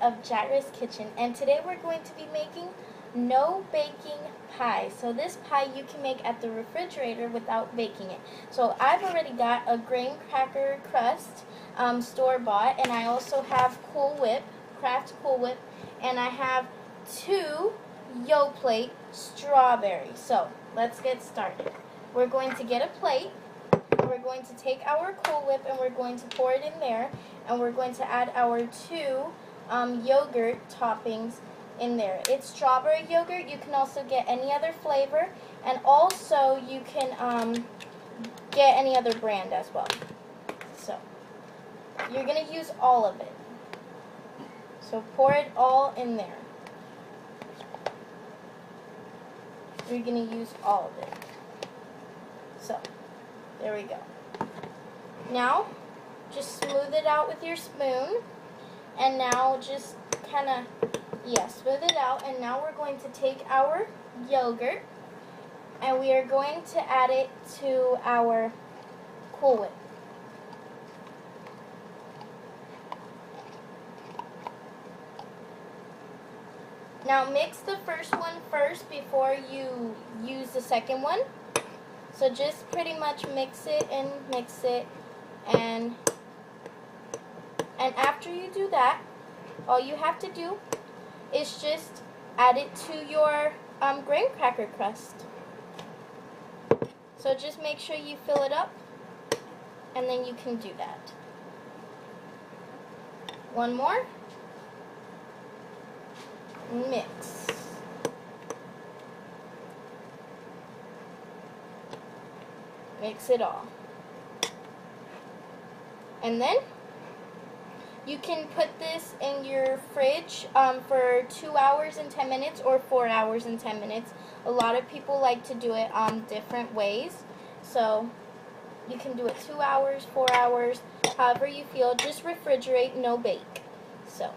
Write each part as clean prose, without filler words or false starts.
of Jireh's Kitchen, and today we're going to be making no baking pie. So this pie you can make at the refrigerator without baking it. So I've already got a graham cracker crust, store-bought, and I also have Cool Whip, Kraft Cool Whip, and I have 2 Yoplait strawberries. So let's get started. We're going to get a plate. We're going to take our Cool Whip and we're going to pour it in there, and we're going to add our 2 yogurt toppings in there. It's strawberry yogurt. You can also get any other flavor, and also you can get any other brand as well. So you're going to use all of it. So pour it all in there. You're going to use all of it. So there we go. Now, just smooth it out with your spoon. And now just kind of, smooth it out. And now we're going to take our yogurt and we are going to add it to our Cool Whip. Now mix the first one first before you use the second one. So just pretty much mix it, and after you do that, all you have to do is just add it to your graham cracker crust. So just make sure you fill it up, and then you can do that. One more. Mix. Mix it all. And then you can put this in your fridge for 2 hours and 10 minutes or 4 hours and 10 minutes. A lot of people like to do it different ways. So you can do it 2 hours, 4 hours, however you feel. Just refrigerate, no bake. So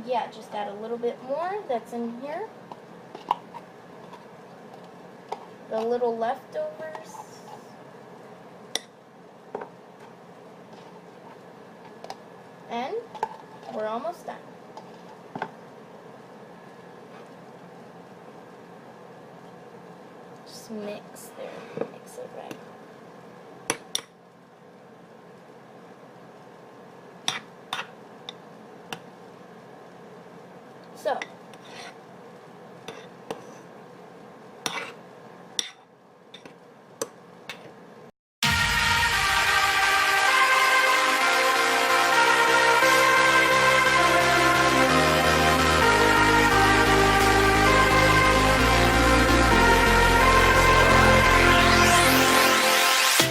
yeah, just add a little bit more that's in here. The little leftovers. And we're almost done. Just mix there. Mix it right. So,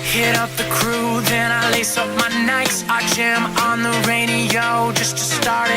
hit up the crew, then I lace up my Nikes. I jam on the radio just to start it.